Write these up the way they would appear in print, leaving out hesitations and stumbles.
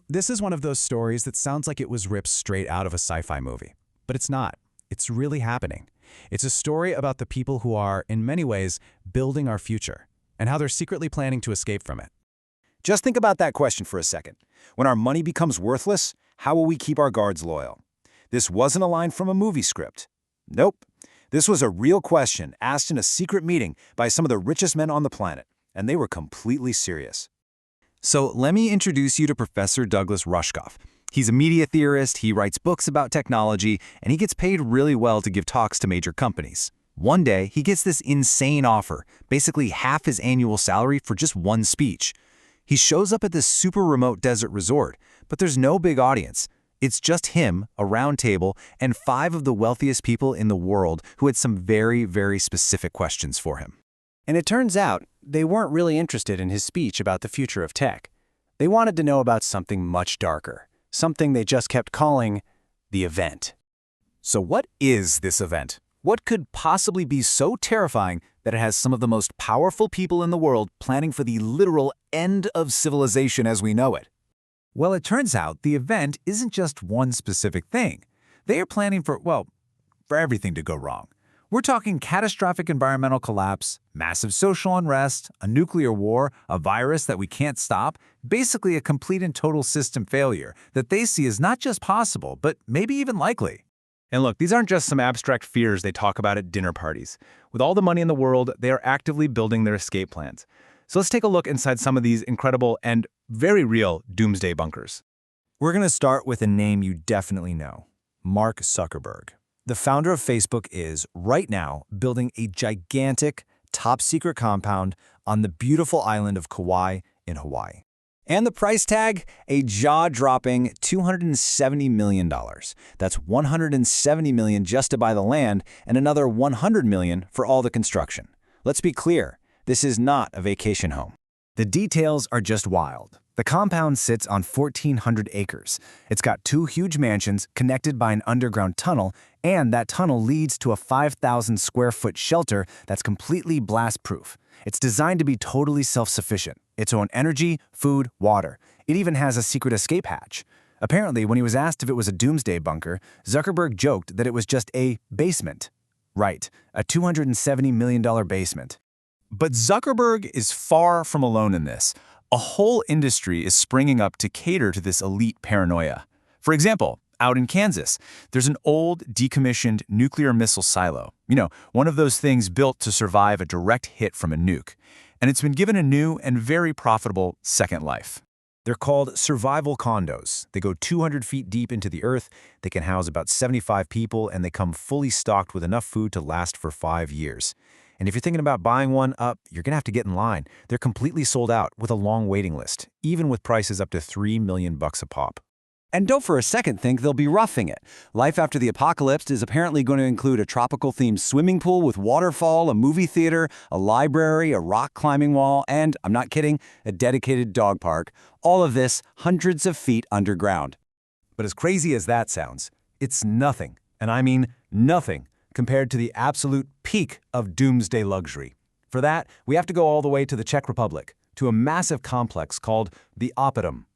This is one of those stories that sounds like it was ripped straight out of a sci-fi movie. But it's not. It's really happening. It's a story about the people who are, in many ways, building our future, and how they're secretly planning to escape from it. Just think about that question for a second. When our money becomes worthless, how will we keep our guards loyal? This wasn't a line from a movie script. Nope. This was a real question asked in a secret meeting by some of the richest men on the planet, and they were completely serious. So let me introduce you to Professor Douglas Rushkoff. He's a media theorist, he writes books about technology, and he gets paid really well to give talks to major companies. One day, he gets this insane offer, basically half his annual salary for just one speech. He shows up at this super remote desert resort, but there's no big audience. It's just him, a round table, and 5 of the wealthiest people in the world who had some very, very specific questions for him. And it turns out they weren't really interested in his speech about the future of tech. They wanted to know about something much darker, something they just kept calling the event. So what is this event? What could possibly be so terrifying that it has some of the most powerful people in the world planning for the literal end of civilization as we know it? Well, it turns out the event isn't just one specific thing. They are planning for everything to go wrong. We're talking catastrophic environmental collapse, massive social unrest, a nuclear war, a virus that we can't stop, basically a complete and total system failure that they see as not just possible, but maybe even likely. And look, these aren't just some abstract fears they talk about at dinner parties. With all the money in the world, they are actively building their escape plans. So let's take a look inside some of these incredible and very real doomsday bunkers. We're going to start with a name you definitely know, Mark Zuckerberg. The founder of Facebook is, right now, building a gigantic, top-secret compound on the beautiful island of Kauai in Hawaii. And the price tag? A jaw-dropping $270 million. That's $170 million just to buy the land and another $100 million for all the construction. Let's be clear, this is not a vacation home. The details are just wild. The compound sits on 1,400 acres. It's got 2 huge mansions connected by an underground tunnel, and that tunnel leads to a 5,000-square-foot shelter that's completely blast-proof. It's designed to be totally self-sufficient. Its own energy, food, water. It even has a secret escape hatch. Apparently, when he was asked if it was a doomsday bunker, Zuckerberg joked that it was just a basement. Right, a $270 million basement. But Zuckerberg is far from alone in this. A whole industry is springing up to cater to this elite paranoia. For example, out in Kansas, there's an old, decommissioned nuclear missile silo. One of those things built to survive a direct hit from a nuke. And it's been given a new and very profitable second life. They're called survival condos. They go 200 feet deep into the earth, they can house about 75 people, and they come fully stocked with enough food to last for 5 years. And if you're thinking about buying one you're going to have to get in line. They're completely sold out with a long waiting list, even with prices up to $3 million a pop. And don't for a second think they'll be roughing it. Life after the apocalypse is apparently going to include a tropical-themed swimming pool with waterfall, a movie theater, a library, a rock climbing wall, and, I'm not kidding, a dedicated dog park. All of this hundreds of feet underground. But as crazy as that sounds, it's nothing, and I mean nothing, compared to the absolute peak of doomsday luxury. For that, we have to go all the way to the Czech Republic, to a massive complex called the Oppidum.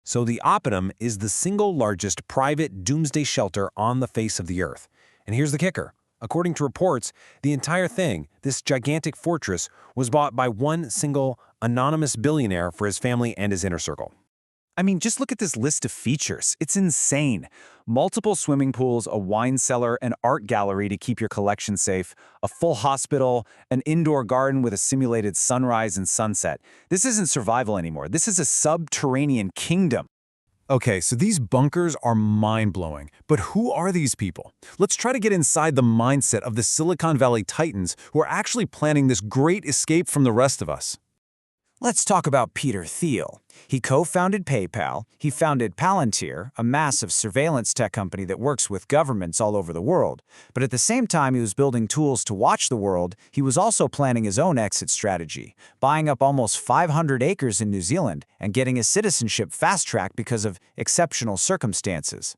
So the Oppidum is the single largest private doomsday shelter on the face of the earth. And here's the kicker. According to reports, the entire thing, this gigantic fortress, was bought by one single anonymous billionaire for his family and his inner circle. I mean, just look at this list of features. It's insane. Multiple swimming pools, a wine cellar, an art gallery to keep your collection safe, a full hospital, an indoor garden with a simulated sunrise and sunset. This isn't survival anymore. This is a subterranean kingdom. Okay, so these bunkers are mind-blowing. But who are these people? Let's try to get inside the mindset of the Silicon Valley titans who are actually planning this great escape from the rest of us. Let's talk about Peter Thiel. He co-founded PayPal. He founded Palantir, a massive surveillance tech company that works with governments all over the world. But at the same time he was building tools to watch the world, he was also planning his own exit strategy, buying up almost 500 acres in New Zealand and getting his citizenship fast-tracked because of exceptional circumstances.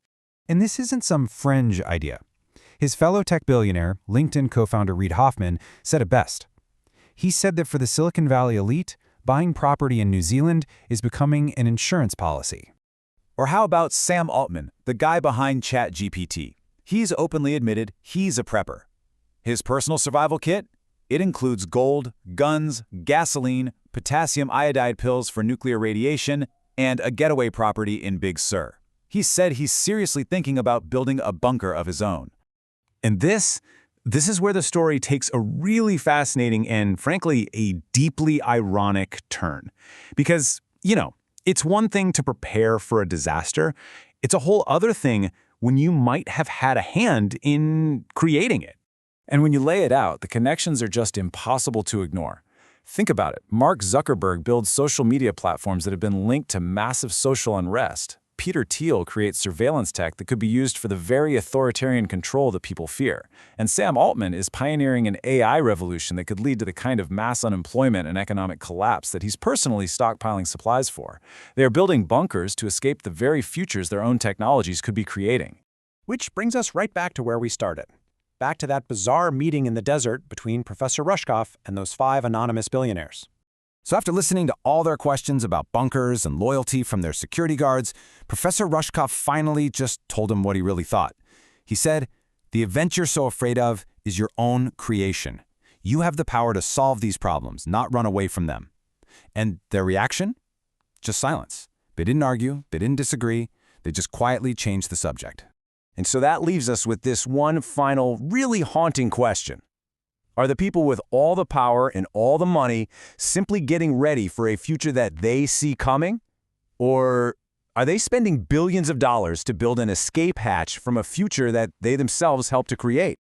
And this isn't some fringe idea. His fellow tech billionaire, LinkedIn co-founder Reid Hoffman, said it best. He said that for the Silicon Valley elite, buying property in New Zealand is becoming an insurance policy. Or how about Sam Altman, the guy behind ChatGPT? He's openly admitted he's a prepper. His personal survival kit? It includes gold, guns, gasoline, potassium iodide pills for nuclear radiation, and a getaway property in Big Sur. He said he's seriously thinking about building a bunker of his own. And this is where the story takes a really fascinating and, frankly, a deeply ironic turn. Because, it's one thing to prepare for a disaster. It's a whole other thing when you might have had a hand in creating it. And when you lay it out, the connections are just impossible to ignore. Think about it. Mark Zuckerberg builds social media platforms that have been linked to massive social unrest. Peter Thiel creates surveillance tech that could be used for the very authoritarian control that people fear. And Sam Altman is pioneering an AI revolution that could lead to the kind of mass unemployment and economic collapse that he's personally stockpiling supplies for. They are building bunkers to escape the very futures their own technologies could be creating. Which brings us right back to where we started. Back to that bizarre meeting in the desert between Professor Rushkoff and those 5 anonymous billionaires. So after listening to all their questions about bunkers and loyalty from their security guards, Professor Rushkoff finally just told him what he really thought. He said, "The event you're so afraid of is your own creation. You have the power to solve these problems, not run away from them." And their reaction? Just silence. They didn't argue, they didn't disagree, they just quietly changed the subject. And so that leaves us with this one final, really haunting question. Are the people with all the power and all the money simply getting ready for a future that they see coming? Or are they spending billions of dollars to build an escape hatch from a future that they themselves helped to create?